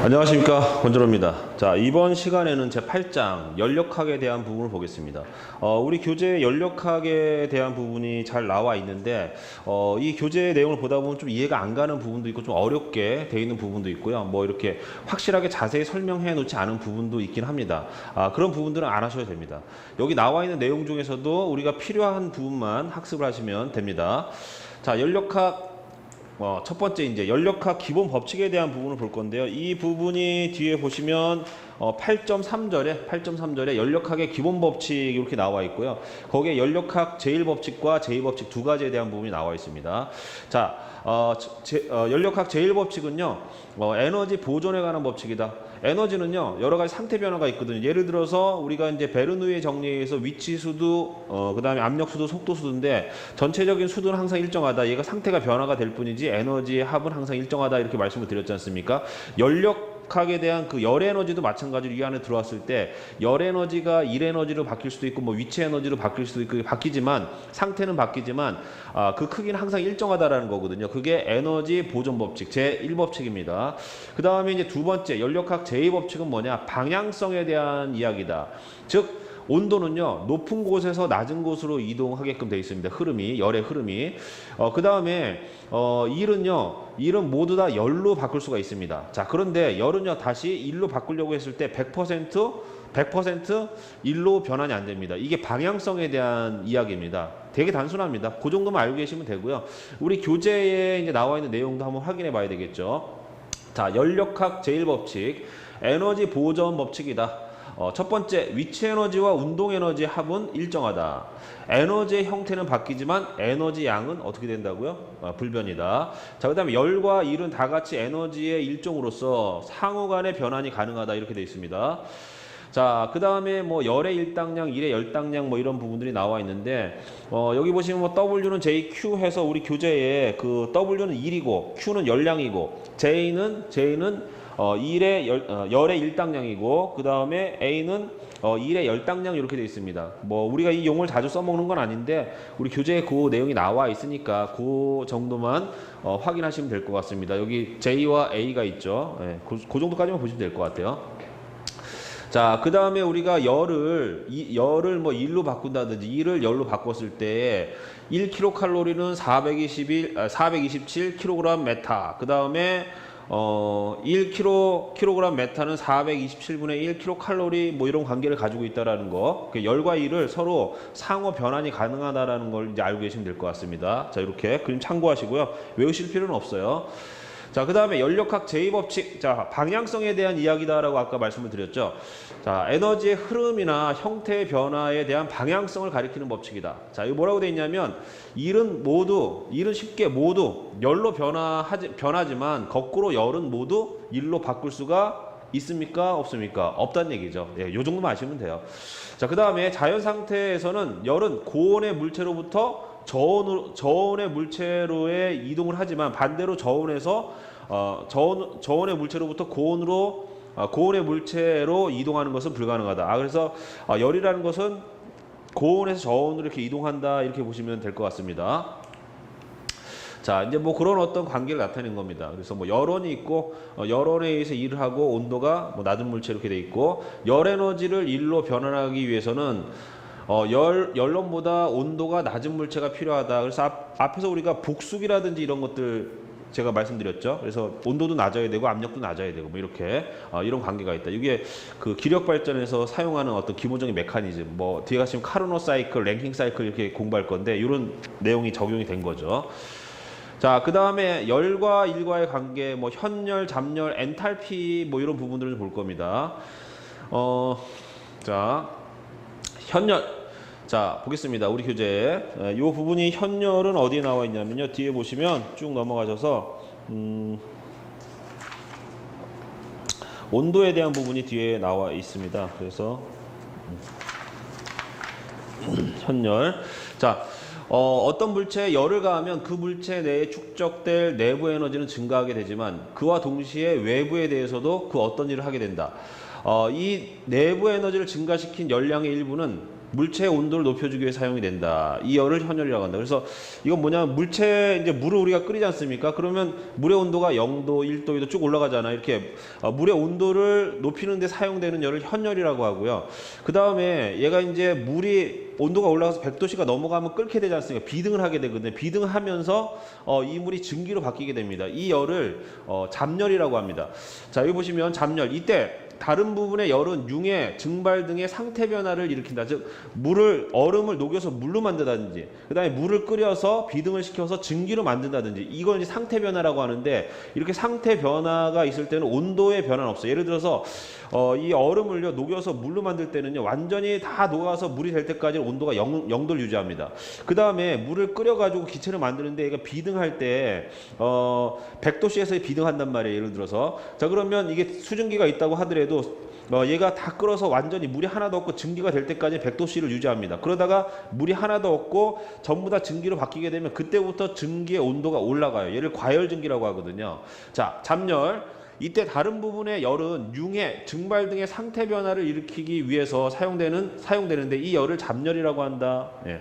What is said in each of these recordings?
안녕하십니까, 권준호입니다. 자, 이번 시간에는 제 8장 연력학에 대한 부분을 보겠습니다. 우리 교재 연력학에 대한 부분이 잘 나와 있는데 이 교재 내용을 보다 보면 좀 이해가 안 가는 부분도 있고 좀 어렵게 되어 있는 부분도 있고요. 뭐 이렇게 확실하게 자세히 설명해 놓지 않은 부분도 있긴 합니다. 그런 부분들은 안 하셔도 됩니다. 여기 나와 있는 내용 중에서도 우리가 필요한 부분만 학습을 하시면 됩니다. 자, 연력학 첫 번째 이제 연력학 기본 법칙에 대한 부분을 볼 건데요. 이 부분이 뒤에 보시면 8.3절에 연력학의 기본 법칙 이렇게 나와 있고요. 거기에 연력학 제1법칙과 제2법칙 두 가지에 대한 부분이 나와 있습니다. 자, 연력학 제1법칙은요. 에너지 보존에 관한 법칙이다. 에너지는요, 여러 가지 상태 변화가 있거든요. 예를 들어서 우리가 이제 베르누이의 정리에 의해서 위치 수도, 그 다음에 압력 수도, 속도 수도인데 전체적인 수도는 항상 일정하다. 얘가 상태가 변화가 될 뿐이지 에너지의 합은 항상 일정하다. 이렇게 말씀을 드렸지 않습니까? 연력학에 대한 그 열 에너지도 마찬가지로 이 안에 들어왔을 때 열 에너지가 일 에너지로 바뀔 수도 있고 뭐 위치 에너지로 바뀔 수도 있고 바뀌지만 상태는 바뀌지만 그 크기는 항상 일정하다라는 거거든요. 그게 에너지 보존 법칙 제1법칙입니다. 그 다음에 이제 두 번째 연력학 제2법칙은 뭐냐? 방향성에 대한 이야기다. 즉 온도는요, 높은 곳에서 낮은 곳으로 이동하게끔 되어 있습니다. 흐름이, 열의 흐름이. 그 다음에, 일은 모두 다 열로 바꿀 수가 있습니다. 자, 그런데 열은요, 다시 일로 바꾸려고 했을 때 100% 일로 변환이 안 됩니다. 이게 방향성에 대한 이야기입니다. 되게 단순합니다. 그 정도만 알고 계시면 되고요. 우리 교재에 이제 나와 있는 내용도 한번 확인해 봐야 되겠죠. 자, 연력학 제1법칙, 에너지 보존 법칙이다. 첫 번째, 위치 에너지와 운동 에너지의 합은 일정하다. 에너지의 형태는 바뀌지만 에너지 양은 어떻게 된다고요? 불변이다. 자, 그 다음에 열과 일은 다 같이 에너지의 일종으로서 상호 간의 변환이 가능하다. 이렇게 되어 있습니다. 자, 그 다음에 뭐 열의 일당량, 일의 열당량 뭐 이런 부분들이 나와 있는데 여기 보시면 뭐 W는 JQ 해서 우리 교재에 그 W는 일이고 Q는 열량이고 J는 열의 일당량이고 그 다음에 A는 일의 열당량 이렇게 되어 있습니다. 뭐 우리가 이 용어를 자주 써먹는 건 아닌데 우리 교재에 그 내용이 나와 있으니까 그 정도만 확인하시면 될 것 같습니다. 여기 J와 A가 있죠. 네, 그 정도까지만 보시면 될 것 같아요. 자, 그 다음에 우리가 열을 뭐 일로 바꾼다든지 일을 열로 바꿨을 때 1kcal는 427kg 메타. 그 다음에 1kg 메타는 427분의 1kcal 뭐 이런 관계를 가지고 있다라는 거. 열과 일을 서로 상호 변환이 가능하다라는 걸 이제 알고 계시면 될 것 같습니다. 자, 이렇게 그림 참고하시고요. 외우실 필요는 없어요. 자, 그 다음에 연력학 제2법칙. 자, 방향성에 대한 이야기다라고 아까 말씀을 드렸죠. 자, 에너지의 흐름이나 형태의 변화에 대한 방향성을 가리키는 법칙이다. 자, 이거 뭐라고 되어 있냐면 일은 쉽게 모두 열로 변하지만 거꾸로 열은 모두 일로 바꿀 수가 있습니까? 없습니까? 없다는 얘기죠. 예, 요 정도만 아시면 돼요. 자, 그 다음에 자연 상태에서는 열은 고온의 물체로부터 저온의 물체로의 이동을 하지만 반대로 저온의 물체로부터 고온의 물체로 이동하는 것은 불가능하다. 그래서 열이라는 것은 고온에서 저온으로 이렇게 이동한다. 이렇게 보시면 될 것 같습니다. 자, 이제 뭐 그런 어떤 관계를 나타내는 겁니다. 그래서 뭐 열원이 있고 열원에 의해서 일을 하고 온도가 뭐 낮은 물체 이렇게 돼 있고 열 에너지를 일로 변환하기 위해서는 열원보다 온도가 낮은 물체가 필요하다. 그래서 앞에서 우리가 복수기라든지 이런 것들 제가 말씀드렸죠. 그래서 온도도 낮아야 되고 압력도 낮아야 되고 뭐 이렇게 이런 관계가 있다. 이게 그 기력 발전에서 사용하는 어떤 기본적인 메커니즘, 뭐 뒤에 가시면 카르노 사이클, 랭킹 사이클 이렇게 공부할 건데 이런 내용이 적용이 된 거죠. 자, 그 다음에 열과 일과의 관계, 뭐 현열, 잡열, 엔탈피 뭐 이런 부분들을 볼 겁니다. 자, 현열. 자, 보겠습니다. 우리 교재에 이 부분이 현열은 어디에 나와 있냐면요. 뒤에 보시면 쭉 넘어가셔서 온도에 대한 부분이 뒤에 나와 있습니다. 그래서 현열. 자, 어떤 물체에 열을 가하면 그 물체 내에 축적될 내부 에너지는 증가하게 되지만 그와 동시에 외부에 대해서도 그 어떤 일을 하게 된다. 이 내부 에너지를 증가시킨 열량의 일부는 물체의 온도를 높여주기 위해 사용이 된다. 이 열을 현열이라고 한다. 그래서 이건 뭐냐면 이제 물을 우리가 끓이지 않습니까? 그러면 물의 온도가 0도, 1도, 2도 쭉 올라가잖아요. 이렇게 물의 온도를 높이는 데 사용되는 열을 현열이라고 하고요. 그 다음에 얘가 이제 물이 온도가 올라가서 100도씨가 넘어가면 끓게 되지 않습니까? 비등을 하게 되거든요. 비등을 하면서 이 물이 증기로 바뀌게 됩니다. 이 열을 잡열이라고 합니다. 자, 여기 보시면 잡열. 이때 다른 부분의 열은 융해, 증발 등의 상태 변화를 일으킨다. 즉 얼음을 녹여서 물로 만든다든지, 그 다음에 물을 끓여서 비등을 시켜서 증기로 만든다든지, 이건 이제 상태 변화라고 하는데, 이렇게 상태 변화가 있을 때는 온도의 변화는 없어요. 예를 들어서 이 얼음을요 녹여서 물로 만들 때는요 완전히 다 녹아서 물이 될 때까지 온도가 0도를 유지합니다. 그 다음에 물을 끓여가지고 기체를 만드는데 얘가 비등할 때 100도씨에서 비등한단 말이에요. 예를 들어서 자, 그러면 이게 수증기가 있다고 하더라도 얘가 다 끓어서 완전히 물이 하나도 없고 증기가 될 때까지 100도씨를 유지합니다. 그러다가 물이 하나도 없고 전부 다 증기로 바뀌게 되면 그때부터 증기의 온도가 올라가요. 얘를 과열증기라고 하거든요. 자, 잡열. 이때 다른 부분의 열은 융해, 증발 등의 상태 변화를 일으키기 위해서 사용되는데 이 열을 잡열이라고 한다. 예.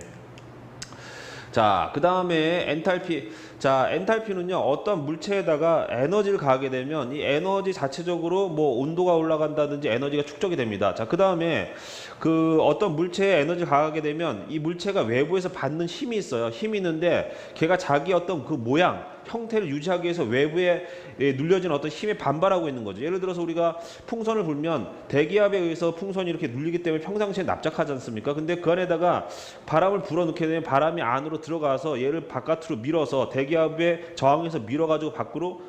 자, 그 다음에 엔탈피. 자, 엔탈피는요 어떤 물체에다가 에너지를 가하게 되면 이 에너지 자체적으로 뭐 온도가 올라간다든지 에너지가 축적이 됩니다. 자, 그 다음에 그 어떤 물체에 에너지를 가하게 되면 이 물체가 외부에서 받는 힘이 있어요. 힘이 있는데 걔가 자기 어떤 그 모양, 형태를 유지하기 위해서 외부에 눌려진 어떤 힘에 반발하고 있는 거죠. 예를 들어서 우리가 풍선을 불면 대기압에 의해서 풍선이 이렇게 눌리기 때문에 평상시에 납작하지 않습니까? 근데 그 안에다가 바람을 불어넣게 되면 바람이 안으로 들어가서 얘를 바깥으로 밀어서 대기압에 저항해서 밀어가지고 밖으로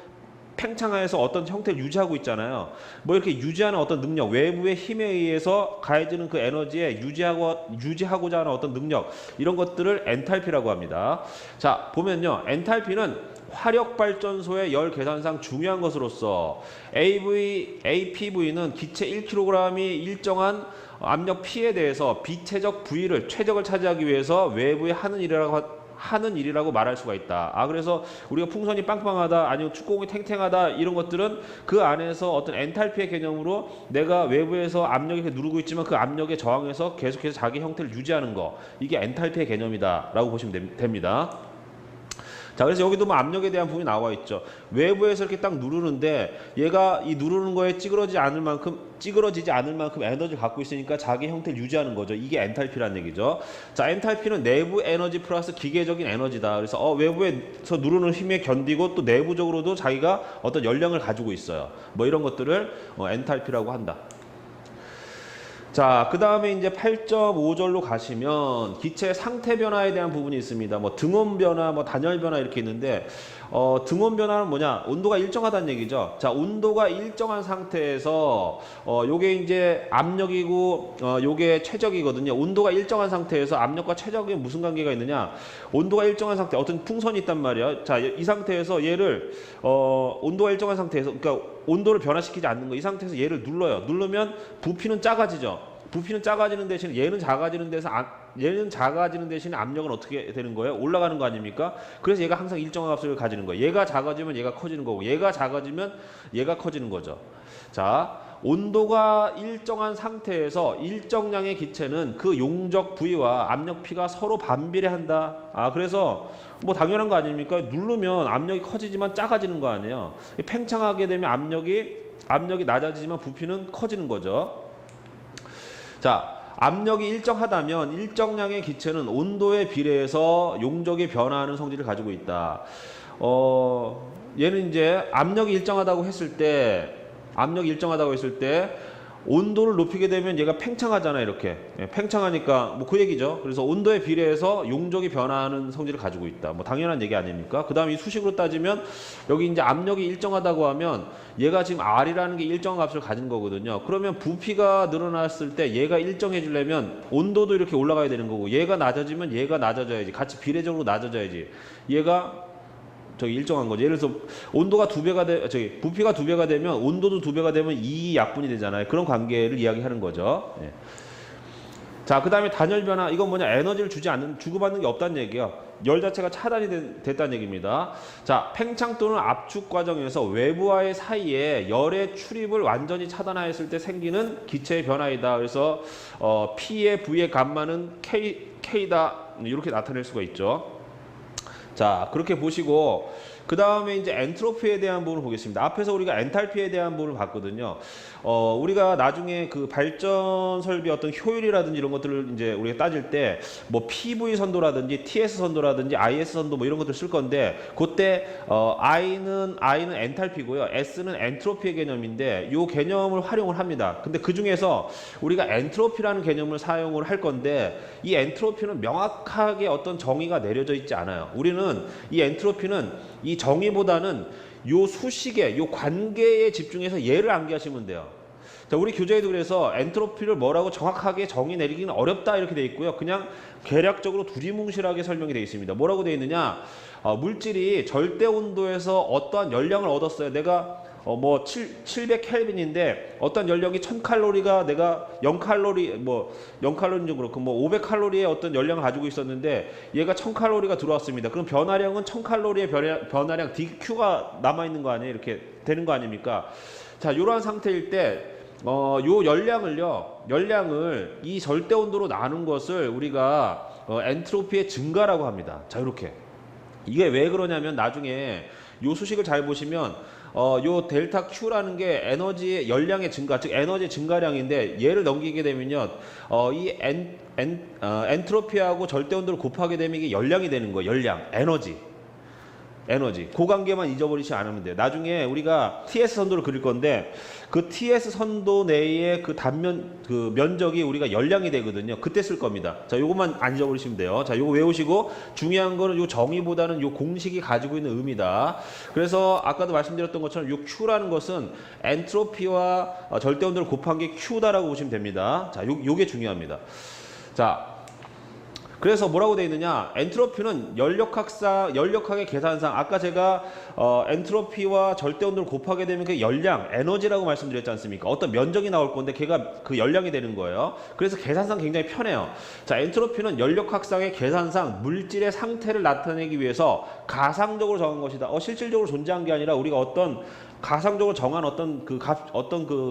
팽창하여서 어떤 형태를 유지하고 있잖아요. 뭐 이렇게 유지하는 어떤 능력, 외부의 힘에 의해서 가해지는 그 에너지에 유지하고자 하는 어떤 능력, 이런 것들을 엔탈피라고 합니다. 자, 보면요, 엔탈피는 화력발전소의 열 계산상 중요한 것으로서 APV는 기체 1kg이 일정한 압력 P에 대해서 비체적 V를 최적을 차지하기 위해서 외부에 하는 일이라고 말할 수가 있다. 아, 그래서 우리가 풍선이 빵빵하다, 아니면 축구공이 탱탱하다, 이런 것들은 그 안에서 어떤 엔탈피의 개념으로 내가 외부에서 압력이 누르고 있지만 그 압력에 저항해서 계속해서 자기 형태를 유지하는 거, 이게 엔탈피의 개념이다 라고 보시면 됩니다. 자, 그래서 여기도 뭐 압력에 대한 부분이 나와 있죠. 외부에서 이렇게 딱 누르는데 얘가 이 누르는 거에 찌그러지지 않을 만큼 에너지를 갖고 있으니까 자기 형태를 유지하는 거죠. 이게 엔탈피라는 얘기죠. 자, 엔탈피는 내부 에너지 플러스 기계적인 에너지다. 그래서 외부에서 누르는 힘에 견디고 또 내부적으로도 자기가 어떤 열량을 가지고 있어요. 뭐 이런 것들을 엔탈피라고 한다. 자, 그 다음에 이제 8.5절로 가시면 기체의 상태 변화에 대한 부분이 있습니다. 뭐 등온 변화, 뭐 단열 변화 이렇게 있는데 등온 변화는 뭐냐? 온도가 일정하다는 얘기죠. 자, 온도가 일정한 상태에서 요게 이제 압력이고 요게 최적이거든요. 온도가 일정한 상태에서 압력과 최적이 무슨 관계가 있느냐? 온도가 일정한 상태, 어떤 풍선이 있단 말이야. 자, 이 상태에서 얘를 온도가 일정한 상태에서, 그러니까 온도를 변화시키지 않는 거. 이 상태에서 얘를 눌러요. 누르면 부피는 작아지죠. 부피는 작아지는 대신 얘는 작아지는 대신에 압력은 어떻게 되는 거예요? 올라가는 거 아닙니까? 그래서 얘가 항상 일정한 값을 가지는 거예요. 얘가 작아지면 얘가 커지는 거고, 얘가 작아지면 얘가 커지는 거죠. 자, 온도가 일정한 상태에서 일정량의 기체는 그 용적 부위와 압력 P가 서로 반비례한다. 아, 그래서 뭐 당연한 거 아닙니까? 누르면 압력이 커지지만 작아지는 거 아니에요. 팽창하게 되면 압력이 낮아지지만 부피는 커지는 거죠. 자, 압력이 일정하다면 일정량의 기체는 온도에 비례해서 용적이 변화하는 성질을 가지고 있다. 얘는 이제 압력이 일정하다고 했을 때 온도를 높이게 되면 얘가 팽창하잖아요. 이렇게 팽창하니까 뭐 그 얘기죠. 그래서 온도에 비례해서 용적이 변화하는 성질을 가지고 있다. 뭐 당연한 얘기 아닙니까? 그 다음 이 수식으로 따지면 여기 이제 압력이 일정하다고 하면 얘가 지금 R이라는 게 일정한 값을 가진 거거든요. 그러면 부피가 늘어났을 때 얘가 일정해지려면 온도도 이렇게 올라가야 되는 거고, 얘가 낮아지면 얘가 낮아져야지, 같이 비례적으로 낮아져야지 얘가 일정한 거죠. 예를 들어서 온도가 부피가 2배가 되면 온도도 2배가 되면 이 약분이 되잖아요. 그런 관계를 이야기하는 거죠. 예. 자, 그 다음에 단열 변화. 이건 뭐냐? 에너지를 주고받는 게 없다는 얘기예요. 열 자체가 차단이 됐다는 얘기입니다. 자, 팽창 또는 압축 과정에서 외부와의 사이에 열의 출입을 완전히 차단하였을 때 생기는 기체의 변화이다. 그래서 P의 V의 감마는 K다. 이렇게 나타낼 수가 있죠. 자, 그렇게 보시고 그 다음에 이제 엔트로피에 대한 부분을 보겠습니다. 앞에서 우리가 엔탈피에 대한 부분을 봤거든요. 우리가 나중에 그 발전 설비 어떤 효율이라든지 이런 것들을 이제 우리가 따질 때 뭐 PV 선도라든지 TS 선도라든지 IS 선도 뭐 이런 것들 쓸 건데 그때 I는 엔탈피고요. S는 엔트로피의 개념인데 이 개념을 활용을 합니다. 근데 그 중에서 우리가 엔트로피라는 개념을 사용을 할 건데 이 엔트로피는 명확하게 어떤 정의가 내려져 있지 않아요. 우리는 이 엔트로피는 이 정의보다는 요 수식에, 요 관계에 집중해서 얘를 암기하시면 돼요. 자, 우리 교재에도 그래서 엔트로피를 뭐라고 정확하게 정의 내리기는 어렵다 이렇게 돼 있고요. 그냥 개략적으로 두리뭉실하게 설명이 되어 있습니다. 뭐라고 되어 있느냐? 물질이 절대 온도에서 어떠한 열량을 얻었어요. 내가 뭐 700 켈빈인데 어떤 열량이 1000칼로리가 내가 0칼로리 뭐 0칼로리는 그렇고 뭐 500칼로리의 어떤 열량을 가지고 있었는데 얘가 1000칼로리가 들어왔습니다. 그럼 변화량은 1000칼로리의 변화량 DQ가 남아 있는 거 아니에요? 이렇게 되는 거 아닙니까? 자, 이러한 상태일 때 요 열량을 이 절대 온도로 나눈 것을 우리가 엔트로피의 증가라고 합니다. 자, 이렇게 이게 왜 그러냐면 나중에 요 수식을 잘 보시면 요 델타 Q라는 게 에너지의 열량의 증가, 즉 에너지 증가량인데 얘를 넘기게 되면요, 이 엔트로피하고 절대 온도를 곱하게 되면 이게 열량이 되는 거예요. 열량, 에너지. 그 관계만 잊어버리지 않으면 돼요. 나중에 우리가 TS 선도를 그릴 건데 그 TS 선도 내의 그 단면, 그 면적이 우리가 열량이 되거든요. 그때 쓸 겁니다. 자, 요것만 안 잊어버리시면 돼요. 자, 요거 외우시고 중요한 거는 요 정의보다는 요 공식이 가지고 있는 의미다. 그래서 아까도 말씀드렸던 것처럼 요 Q라는 것은 엔트로피와 절대 온도를 곱한 게 Q다라고 보시면 됩니다. 자, 요게 중요합니다. 자, 그래서 뭐라고 되어 있느냐? 엔트로피는 연력학의 계산상 아까 제가 엔트로피와 절대 온도를 곱하게 되면 그 열량, 에너지라고 말씀드렸지 않습니까? 어떤 면적이 나올 건데 걔가 그 열량이 되는 거예요. 그래서 계산상 굉장히 편해요. 자, 엔트로피는 연력학상의 계산상 물질의 상태를 나타내기 위해서 가상적으로 정한 것이다. 실질적으로 존재한 게 아니라 우리가 어떤 가상적으로 정한 어떤 그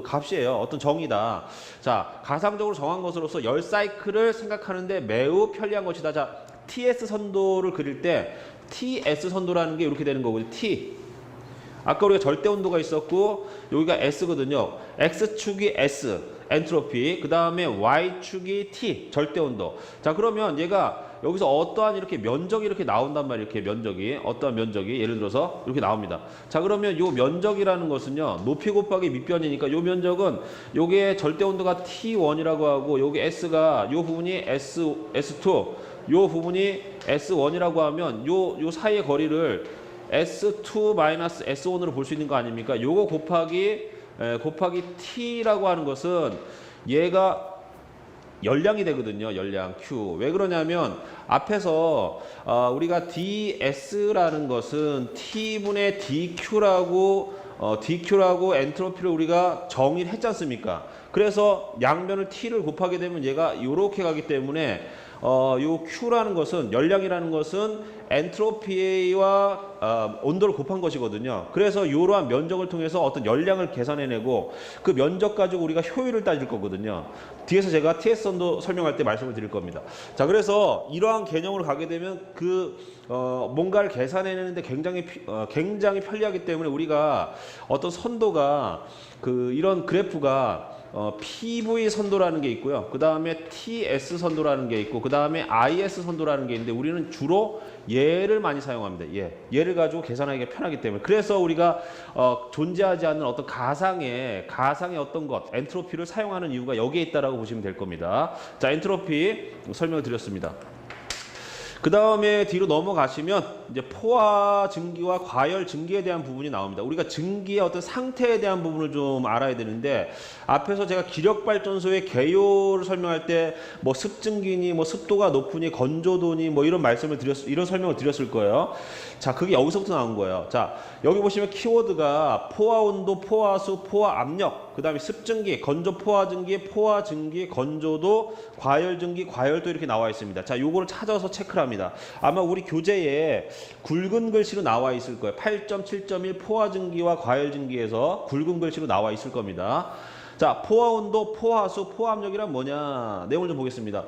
값이에요. 어떤 정의다. 자, 가상적으로 정한 것으로서 열 사이클을 생각하는데 매우 편리한 것이다. 자, TS 선도를 그릴 때 TS 선도라는 게 이렇게 되는 거고요. T. 아까 우리가 절대 온도가 있었고 여기가 S거든요. X축이 S, 엔트로피. 그 다음에 Y축이 T, 절대 온도. 자, 그러면 얘가 여기서 어떠한 이렇게 면적이 이렇게 나온단 말이에요. 이렇게 면적이, 어떠한 면적이 예를 들어서 이렇게 나옵니다. 자, 그러면 요 면적이라는 것은요, 높이 곱하기 밑변이니까 요 면적은 요게 절대 온도가 T1이라고 하고 요게 S가 요 부분이 S2, 요 부분이 S1이라고 하면 요 사이의 거리를 S2-S1으로 볼 수 있는 거 아닙니까? 요거 곱하기 T라고 하는 것은 얘가 열량이 되거든요. 열량 Q. 왜 그러냐면 앞에서 우리가 DS라는 것은 T분의 DQ라고 엔트로피를 우리가 정의를 했지 않습니까? 그래서 양변을 T를 곱하게 되면 얘가 이렇게 가기 때문에 요 Q라는 것은, 열량이라는 것은 엔트로피와 온도를 곱한 것이거든요. 그래서 이러한 면적을 통해서 어떤 열량을 계산해내고 그 면적 가지고 우리가 효율을 따질 거거든요. 뒤에서 제가 TS 선도 설명할 때 말씀을 드릴 겁니다. 자, 그래서 이러한 개념으로 가게 되면 뭔가를 계산해내는데 굉장히 편리하기 때문에 우리가 어떤 선도가 이런 그래프가 PV 선도라는 게 있고요. 그 다음에 TS 선도라는 게 있고, 그 다음에 IS 선도라는 게 있는데 우리는 주로 얘를 많이 사용합니다. 얘를 가지고 계산하기가 편하기 때문에. 그래서 우리가 존재하지 않는 어떤 가상의 어떤 것, 엔트로피를 사용하는 이유가 여기에 있다라고 보시면 될 겁니다. 자, 엔트로피 설명을 드렸습니다. 그 다음에 뒤로 넘어가시면 이제 포화 증기와 과열 증기에 대한 부분이 나옵니다. 우리가 증기의 어떤 상태에 대한 부분을 좀 알아야 되는데, 앞에서 제가 기력발전소의 개요를 설명할 때 뭐 습증기니 뭐 습도가 높으니 건조도니 뭐 이런 설명을 드렸을 거예요. 자, 그게 여기서부터 나온 거예요. 자, 여기 보시면 키워드가 포화 온도, 포화 수, 포화 압력, 그다음에 습증기, 건조 포화증기, 포화증기, 건조도, 과열증기, 과열도 이렇게 나와 있습니다. 자, 요거를 찾아서 체크를 합니다. 아마 우리 교재에 굵은 글씨로 나와 있을 거예요. 8.7.1 포화증기와 과열증기에서 굵은 글씨로 나와 있을 겁니다. 자, 포화온도, 포화수, 포화압력이란 뭐냐? 내용을 좀 보겠습니다.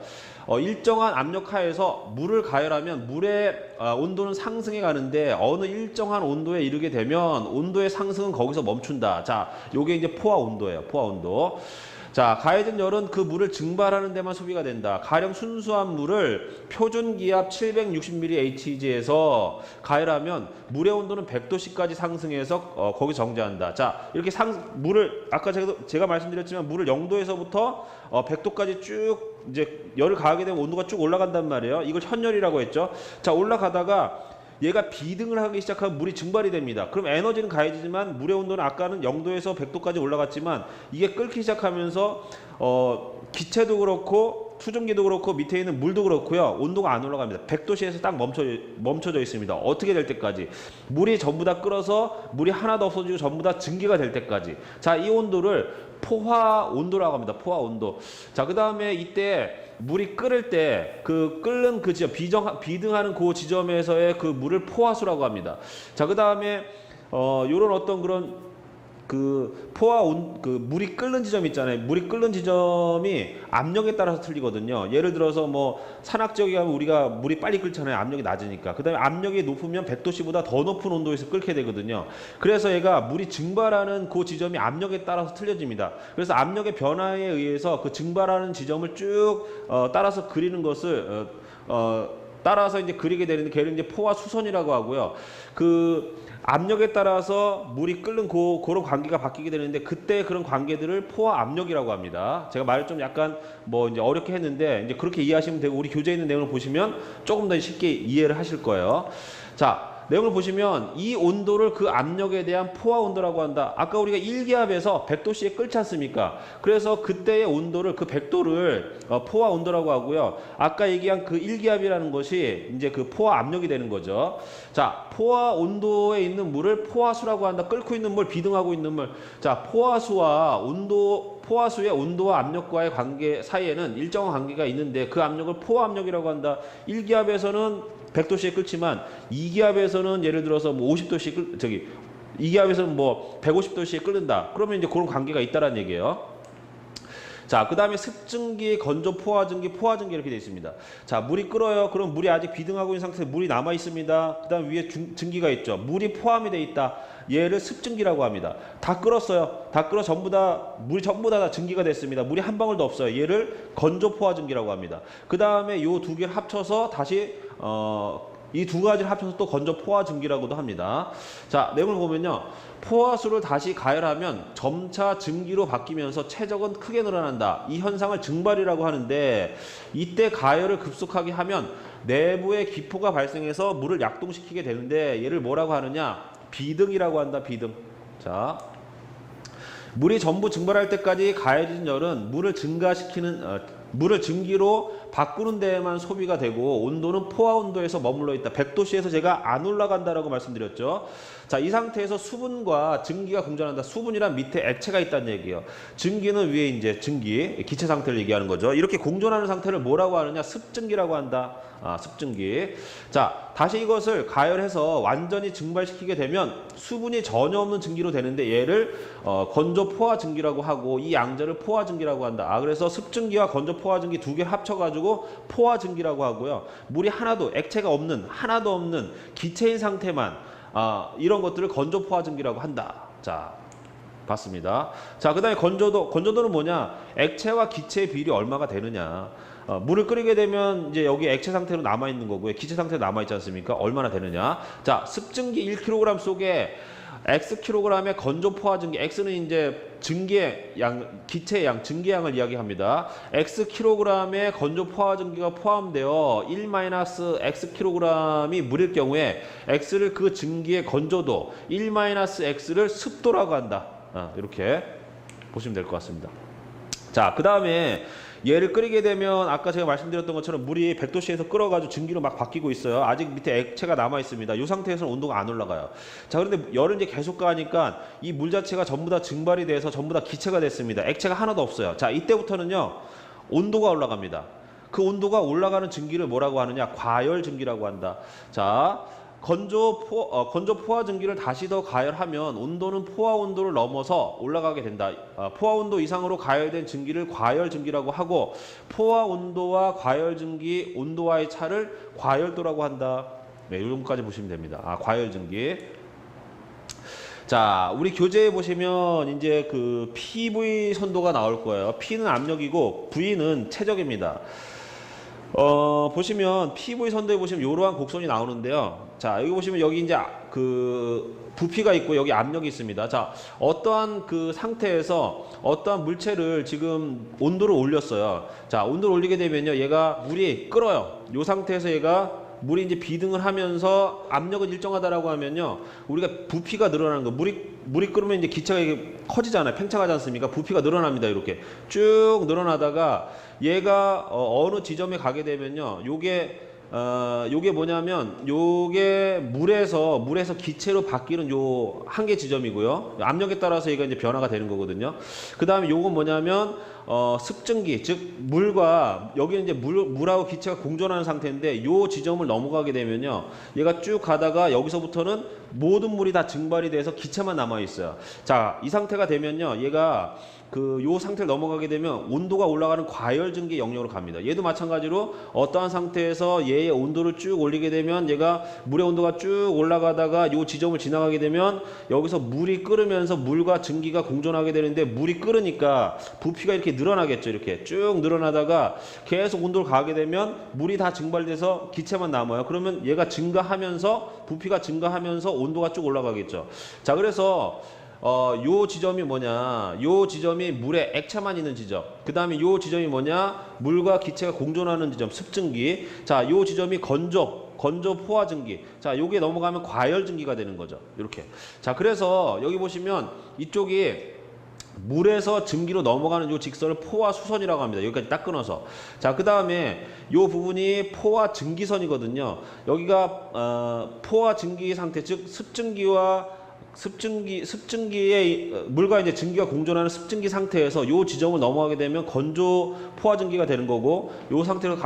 일정한 압력 하에서 물을 가열하면 물의 온도는 상승해 가는데 어느 일정한 온도에 이르게 되면 온도의 상승은 거기서 멈춘다. 자, 요게 이제 포화온도예요. 포화온도. 자, 가해진 열은 그 물을 증발하는 데만 소비가 된다. 가령 순수한 물을 표준 기압 760mHz에서 가열하면 물의 온도는 100도씨까지 상승해서 거기 정제한다. 자, 이렇게 물을 아까 제가 말씀드렸지만 물을 0도에서부터 100도까지 쭉 이제 열을 가하게 되면 온도가 쭉 올라간단 말이에요. 이걸 현열이라고 했죠. 자, 올라가다가 얘가 비등을 하기 시작하면 물이 증발이 됩니다. 그럼 에너지는 가해지지만 물의 온도는 아까는 0도에서 100도까지 올라갔지만 이게 끓기 시작하면서 기체도 그렇고 수증기도 그렇고 밑에 있는 물도 그렇고요. 온도가 안 올라갑니다. 100도씨에서 딱 멈춰져 있습니다. 어떻게 될 때까지? 물이 전부 다 끓어서 물이 하나도 없어지고 전부 다 증기가 될 때까지. 자, 이 온도를 포화 온도라고 합니다. 포화 온도. 자, 그 다음에 이때 물이 끓을 때 그 끓는 그 지점, 비등하는 그 지점에서의 그 물을 포화수라고 합니다. 자, 그 다음에 요런 어떤 그런 그 물이 끓는 지점 있잖아요. 물이 끓는 지점이 압력에 따라서 틀리거든요. 예를 들어서 뭐 산악 지역에 가면 우리가 물이 빨리 끓잖아요. 압력이 낮으니까. 그다음에 압력이 높으면 100도씨보다 더 높은 온도에서 끓게 되거든요. 그래서 얘가 물이 증발하는 그 지점이 압력에 따라서 틀려집니다. 그래서 압력의 변화에 의해서 그 증발하는 지점을 쭉 따라서 그리는 것을 따라서 이제 그리게 되는데 걔를 이제 포화 수선이라고 하고요. 그 압력에 따라서 물이 끓는 그런 관계가 바뀌게 되는데 그때 그런 관계들을 포화 압력이라고 합니다. 제가 말을 좀 약간 뭐 이제 어렵게 했는데 이제 그렇게 이해하시면 되고 우리 교재에 있는 내용을 보시면 조금 더 쉽게 이해를 하실 거예요. 자, 내용을 보시면 이 온도를 그 압력에 대한 포화 온도라고 한다. 아까 우리가 1기압에서 100도씨에 끓지 않습니까? 그래서 그때의 온도를 그 100도를 포화 온도라고 하고요. 아까 얘기한 그 1기압이라는 것이 이제 그 포화 압력이 되는 거죠. 자, 포화 온도에 있는 물을 포화수라고 한다. 끓고 있는 물, 비등하고 있는 물. 자, 포화수의 온도와 압력과의 관계 사이에는 일정한 관계가 있는데 그 압력을 포화 압력이라고 한다. 1기압에서는 100도씨에 끓지만 2기압에서는 예를 들어서 뭐 50도씨 2기압에서는 뭐 150도씨에 끓는다. 그러면 이제 그런 관계가 있다라는 얘기예요. 자, 그 다음에 습증기, 건조 포화증기, 포화증기 이렇게 되어 있습니다. 자, 물이 끓어요. 그럼 물이 아직 비등하고 있는 상태에서 물이 남아 있습니다. 그 다음 위에 증기가 있죠. 물이 포함이 되어 있다. 얘를 습증기라고 합니다. 다 끓었어요. 다 끓어 물이 전부 다 증기가 됐습니다. 물이 한 방울도 없어요. 얘를 건조 포화증기라고 합니다. 그 다음에 요 두 개를 합쳐서 다시 이 두 가지를 합쳐서 또 건조 포화증기라고도 합니다. 자, 내용을 보면요. 포화수를 다시 가열하면 점차 증기로 바뀌면서 최적은 크게 늘어난다. 이 현상을 증발이라고 하는데 이때 가열을 급속하게 하면 내부에 기포가 발생해서 물을 약동시키게 되는데 얘를 뭐라고 하느냐? 비등이라고 한다. 비등. 자, 물이 전부 증발할 때까지 가해진 열은 물을 증기로 바꾸는 데에만 소비가 되고 온도는 포화 온도에서 머물러 있다. 100도씨에서 제가 안 올라간다라고 말씀드렸죠. 자, 이 상태에서 수분과 증기가 공존한다. 수분이란 밑에 액체가 있다는 얘기예요. 증기는 위에 이제 기체 상태를 얘기하는 거죠. 이렇게 공존하는 상태를 뭐라고 하느냐? 습증기라고 한다. 습증기. 자, 다시 이것을 가열해서 완전히 증발시키게 되면 수분이 전혀 없는 증기로 되는데 얘를 건조 포화 증기라고 하고 이 양자를 포화 증기라고 한다. 그래서 습증기와 건조 포화 증기 두 개 합쳐가지고 포화 증기라고 하고요. 물이 하나도 없는 기체인 상태만 이런 것들을 건조 포화 증기라고 한다. 자, 봤습니다. 자, 그 다음에 건조도는 뭐냐? 액체와 기체의 비율이 얼마가 되느냐? 물을 끓이게 되면 이제 여기 액체 상태로 남아 있는 거고요. 기체 상태로 남아 있지 않습니까? 얼마나 되느냐? 자, 습증기 1kg 속에 Xkg의 건조 포화증기, X는 이제 증기의 양, 기체의 양, 증기의 양을 이야기합니다. Xkg의 건조 포화증기가 포함되어 1-Xkg이 물일 경우에 X를 그 증기의 건조도, 1-X를 습도라고 한다. 이렇게 보시면 될 것 같습니다. 자, 그 다음에 얘를 끓이게 되면 아까 제가 말씀드렸던 것처럼 물이 100도씨에서 끓어가지고 증기로 막 바뀌고 있어요. 아직 밑에 액체가 남아 있습니다. 이 상태에서는 온도가 안 올라가요. 자, 그런데 열을 이제 계속 가하니까 이 물 자체가 전부 다 증발이 돼서 전부 다 기체가 됐습니다. 액체가 하나도 없어요. 자, 이때부터는요 온도가 올라갑니다. 그 온도가 올라가는 증기를 뭐라고 하느냐? 과열 증기라고 한다. 자, 건조 포화 증기를 다시 더 가열하면 온도는 포화 온도를 넘어서 올라가게 된다. 포화 온도 이상으로 가열된 증기를 과열 증기라고 하고, 포화 온도와 과열 증기 온도와의 차를 과열도라고 한다. 네, 이 정도까지 보시면 됩니다. 과열 증기. 자, 우리 교재에 보시면 이제 그 PV 선도가 나올 거예요. P는 압력이고 V는 최적입니다. 보시면 PV 선도에 보시면 이러한 곡선이 나오는데요. 자, 여기 보시면 여기 이제 그 부피가 있고 여기 압력이 있습니다. 자, 어떠한 그 상태에서 어떠한 물체를 지금 온도를 올렸어요. 자, 온도를 올리게 되면요, 얘가 물이 끓어요. 이 상태에서 얘가 물이 이제 비등을 하면서 압력은 일정하다라고 하면요, 우리가 부피가 늘어나는 거, 물이 끓으면 이제 기체가 이게 커지잖아요. 팽창하지 않습니까? 부피가 늘어납니다. 이렇게 쭉 늘어나다가 얘가 어느 지점에 가게 되면요, 요게 뭐냐면 요게 물에서 기체로 바뀌는 요 한계 지점이고요. 압력에 따라서 얘가 이제 변화가 되는 거거든요. 그 다음에 요건 뭐냐면 습증기, 즉 물과 여기는 이제 물하고 기체가 공존하는 상태인데, 요 지점을 넘어가게 되면요, 얘가 쭉 가다가 여기서부터는 모든 물이 다 증발이 돼서 기체만 남아 있어요. 자, 이 상태가 되면요, 얘가 요 상태를 넘어가게 되면 온도가 올라가는 과열 증기 영역으로 갑니다. 얘도 마찬가지로 어떠한 상태에서 얘의 온도를 쭉 올리게 되면 얘가 물의 온도가 쭉 올라가다가 요 지점을 지나가게 되면 여기서 물이 끓으면서 물과 증기가 공존하게 되는데, 물이 끓으니까 부피가 이렇게 늘어나겠죠. 이렇게 쭉 늘어나다가 계속 온도를 가게 되면 물이 다 증발돼서 기체만 남아요. 그러면 얘가 증가하면서 부피가 증가하면서 온도가 쭉 올라가겠죠. 자, 그래서 요 지점이 뭐냐? 요 지점이 물에 액체만 있는 지점. 그 다음에 요 지점이 뭐냐? 물과 기체가 공존하는 지점, 습증기. 자, 요 지점이 건조 포화 증기. 자, 요게 넘어가면 과열 증기가 되는 거죠. 이렇게. 자, 그래서 여기 보시면 이쪽이 물에서 증기로 넘어가는 요 직선을 포화 수선이라고 합니다. 여기까지 딱 끊어서. 자, 그 다음에 요 부분이 포화 증기선이거든요. 여기가 포화 증기 상태, 즉 습증기의 물과 이제 증기가 공존하는 습증기 상태에서 요 지점을 넘어가게 되면 건조 포화 증기가 되는 거고, 요 상태로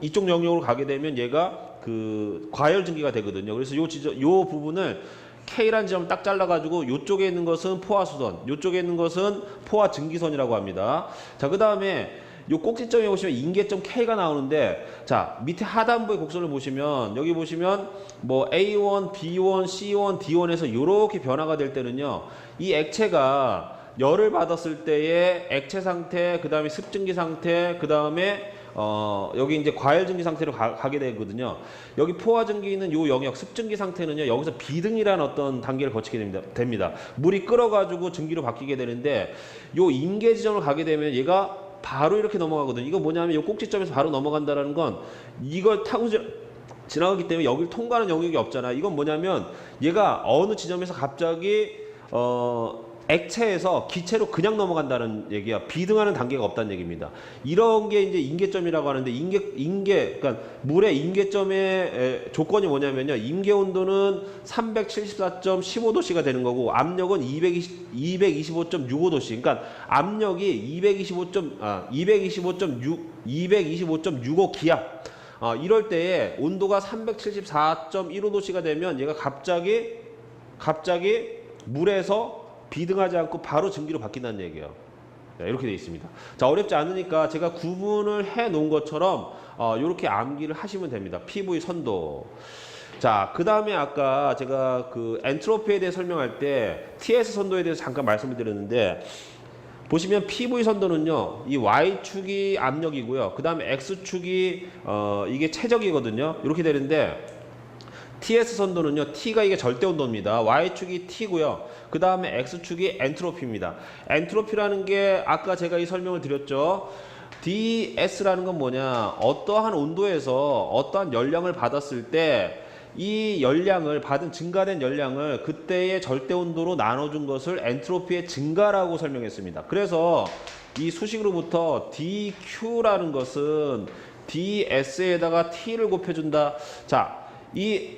이쪽 영역으로 가게 되면 얘가 그 과열 증기가 되거든요. 그래서 요 부분을 K라는 지점을 딱 잘라가지고 요쪽에 있는 것은 포화수선, 요쪽에 있는 것은 포화 증기선이라고 합니다. 자, 그 다음에 요 꼭지점에 보시면 인계점 K가 나오는데, 자, 밑에 하단부의 곡선을 보시면 여기 보시면 뭐 A1, B1, C1, D1에서 이렇게 변화가 될 때는요, 이 액체가 열을 받았을 때의 액체 상태, 그 다음에 습증기 상태, 그 다음에 여기 이제 과열 증기 상태로 가게 되거든요. 여기 포화 증기 있는 요 영역 습증기 상태는요, 여기서 비등이라는 어떤 단계를 거치게 됩니다. 물이 끓어가지고 증기로 바뀌게 되는데, 요 인계 지점을 가게 되면 얘가 바로 이렇게 넘어가거든요. 이거 뭐냐면 이 꼭지점에서 바로 넘어간다는 건 이걸 타고 지나가기 때문에 여기를 통과하는 영역이 없잖아요. 이건 뭐냐면 얘가 어느 지점에서 갑자기 액체에서 기체로 그냥 넘어간다는 얘기야. 비등하는 단계가 없다는 얘기입니다. 이런 게 이제 인계점이라고 하는데, 그러니까 물의 인계점의 조건이 뭐냐면요, 임계 온도는 374.15도씨가 되는 거고, 압력은 225.65도씨. 그러니까 압력이 225.65 기압. 이럴 때에 온도가 374.15도씨가 되면 얘가 갑자기 물에서 비등하지 않고 바로 증기로 바뀐다는 얘기예요. 이렇게 되어 있습니다. 자, 어렵지 않으니까 제가 구분을 해 놓은 것처럼 이렇게 암기를 하시면 됩니다. PV 선도. 자, 그 다음에 아까 제가 그 엔트로피에 대해 설명할 때 TS 선도에 대해서 잠깐 말씀을 드렸는데, 보시면 PV 선도는요, 이 Y축이 압력이고요, 그 다음에 X축이 이게 최적이거든요. 이렇게 되는데, TS 선도는요, T가 이게 절대 온도입니다. Y축이 T고요. 그 다음에 X축이 엔트로피입니다. 엔트로피라는 게 아까 제가 이 설명을 드렸죠. DS라는 건 뭐냐? 어떠한 온도에서 어떠한 열량을 받았을 때 이 열량을 받은 증가된 열량을 그때의 절대 온도로 나눠준 것을 엔트로피의 증가라고 설명했습니다. 그래서 이 수식으로부터 dQ라는 것은 ds에다가 t를 곱해준다. 자, 이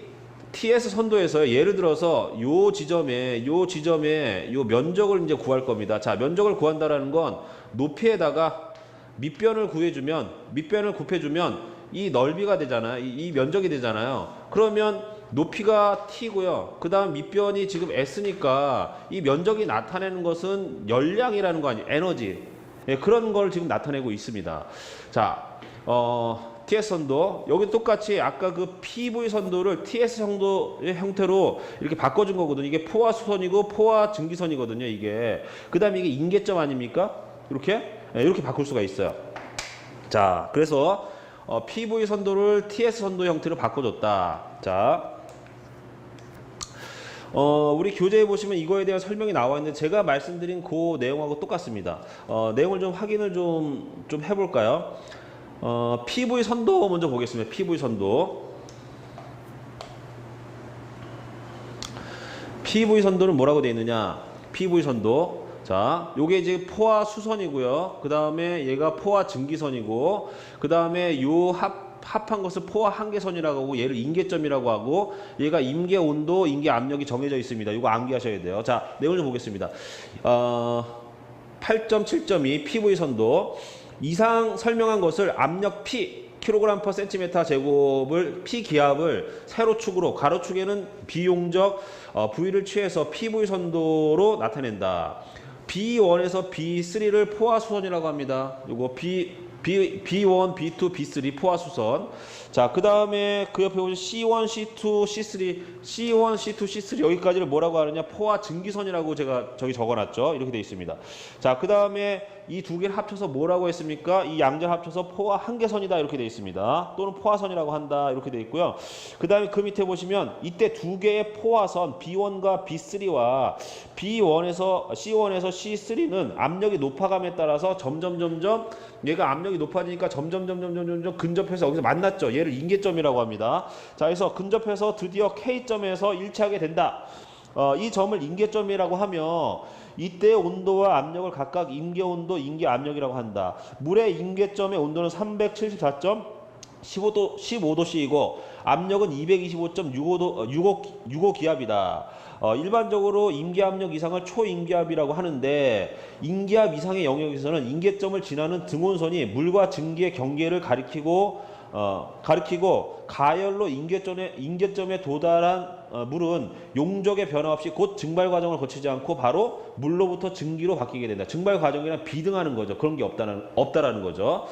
TS 선도에서 예를 들어서 요 지점에 요 면적을 이제 구할 겁니다. 자, 면적을 구한다라는 건 높이에다가 밑변을 곱해주면 이 넓이가 되잖아요. 이 면적이 되잖아요. 그러면 높이가 t고요. 그 다음 밑변이 지금 s니까 이 면적이 나타내는 것은 열량이라는 거 아니에요. 에너지. 예, 그런 걸 지금 나타내고 있습니다. 자, TS 선도 여기 똑같이 아까 그 PV 선도를 TS 선도의 형태로 이렇게 바꿔준 거거든요. 이게 포화 수선이고 포화 증기선이거든요. 이게 그 다음에 이게 인계점 아닙니까? 이렇게 바꿀 수가 있어요. 자, 그래서 PV 선도를 TS 선도 형태로 바꿔줬다. 자, 우리 교재에 보시면 이거에 대한 설명이 나와 있는데 제가 말씀드린 그 내용하고 똑같습니다. 내용을 좀 확인을 좀 해볼까요? PV 선도 먼저 보겠습니다. PV 선도. PV 선도는 뭐라고 되어 있느냐? PV 선도. 자, 요게 이제 포화 수선이고요. 그 다음에 얘가 포화 증기선이고, 그 다음에 요 합한 것을 포화 한계선이라고 하고, 얘를 인계점이라고 하고, 얘가 임계 온도, 임계 압력이 정해져 있습니다. 이거 암기하셔야 돼요. 자, 내용을 좀 보겠습니다. 8.7.2 PV 선도. 이상 설명한 것을 압력 P kg/cm 제곱을 P 기압을 세로축으로 가로축에는 비용적 부위를 취해서 PV 선도로 나타낸다. B1에서 B3를 포화수선이라고 합니다. 요거 B1, B2, B3 포화수선. 자, 그 다음에 그 옆에 보시면 C1, C2, C3, C1, C2, C3 여기까지를 뭐라고 하느냐? 포화 증기선이라고 제가 저기 적어놨죠. 이렇게 되어 있습니다. 자, 그 다음에 이 두 개를 합쳐서 뭐라고 했습니까? 이 양자를 합쳐서 포화 한계선이다 이렇게 되어 있습니다. 또는 포화선이라고 한다 이렇게 되어 있고요. 그 다음에 그 밑에 보시면 이때 두 개의 포화선 B1과 B3와 B1에서 C1에서 C3는 압력이 높아감에 따라서 점점 얘가 압력이 높아지니까 점점 근접해서 여기서 만났죠. 얘를 인계점이라고 합니다. 자, 그래서 근접해서 드디어 K점에서 일치하게 된다. 이 점을 인계점이라고 하며 이때 온도와 압력을 각각 임계온도, 임계압력이라고 한다. 물의 임계점의 온도는 374.15도씨이고 압력은 225.65 기압이다. 일반적으로 임계압력 이상을 초임계압이라고 하는데 임계압 이상의 영역에서는 임계점을 지나는 등온선이 물과 증기의 경계를 가리키고 가열로 임계점에 도달한 물은 용적의 변화 없이 곧 증발 과정을 거치지 않고 바로 물로부터 증기로 바뀌게 된다. 증발 과정이랑 비등하는 거죠. 그런 게 없다라는 거죠.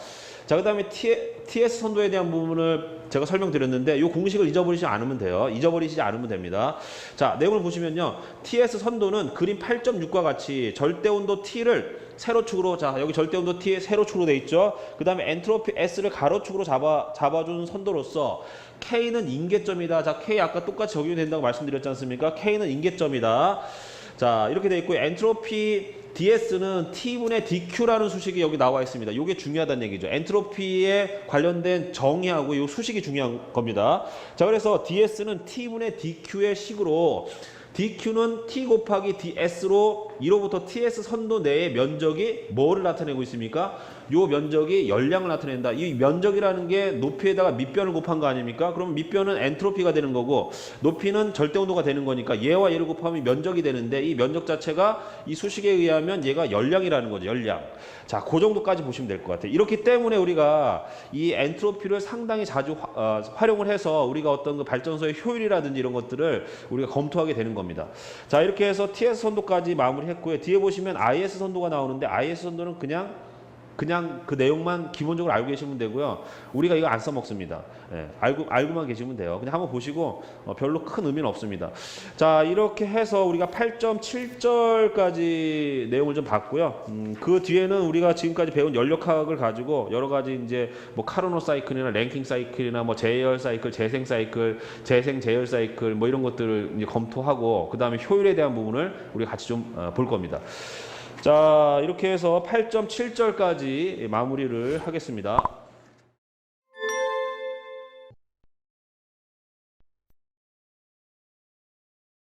자, 그 다음에 TS 선도에 대한 부분을 제가 설명드렸는데 이 공식을 잊어버리지 않으면 돼요. 잊어버리지 않으면 됩니다. 자, 내용을 보시면요. TS 선도는 그림 8.6과 같이 절대온도 T를 세로축으로, 자, 여기 절대온도 T의 세로축으로 돼 있죠. 그 다음에 엔트로피 S를 가로축으로 잡아준 선도로서 K는 인계점이다. 자, K 아까 똑같이 적용이 된다고 말씀드렸지 않습니까? K는 인계점이다. 자, 이렇게 돼 있고 엔트로피 DS는 T분의 DQ라는 수식이 여기 나와 있습니다. 이게 중요하다는 얘기죠. 엔트로피에 관련된 정의하고 이 수식이 중요한 겁니다. 자, 그래서 DS는 T분의 DQ의 식으로 DQ는 T 곱하기 DS로 1호부터 TS 선도 내의 면적이 뭐를 나타내고 있습니까? 요 면적이 열량을 나타낸다. 이 면적이라는 게 높이에다가 밑변을 곱한 거 아닙니까? 그럼 밑변은 엔트로피가 되는 거고 높이는 절대온도가 되는 거니까 얘와 얘를 곱하면 면적이 되는데 이 면적 자체가 이 수식에 의하면 얘가 열량이라는 거죠. 열량. 자, 그 정도까지 보시면 될 것 같아요. 이렇기 때문에 우리가 이 엔트로피를 상당히 자주 활용을 해서 우리가 어떤 그 발전소의 효율이라든지 이런 것들을 우리가 검토하게 되는 겁니다. 자, 이렇게 해서 TS 선도까지 마무리했고요. 뒤에 보시면 IS 선도가 나오는데 IS 선도는 그냥 그 내용만 기본적으로 알고 계시면 되고요. 우리가 이거 안 써먹습니다. 예, 알고만 계시면 돼요. 그냥 한번 보시고 별로 큰 의미는 없습니다. 자, 이렇게 해서 우리가 8.7절까지 내용을 좀 봤고요. 그 뒤에는 우리가 지금까지 배운 연력학을 가지고 여러 가지 이제 뭐 카르노 사이클이나 랭킹 사이클이나 뭐 제열 사이클, 재생 사이클, 재생 제열 사이클 뭐 이런 것들을 이제 검토하고 그 다음에 효율에 대한 부분을 우리가 같이 좀 볼 겁니다. 자, 이렇게 해서 8.7절까지 마무리를 하겠습니다.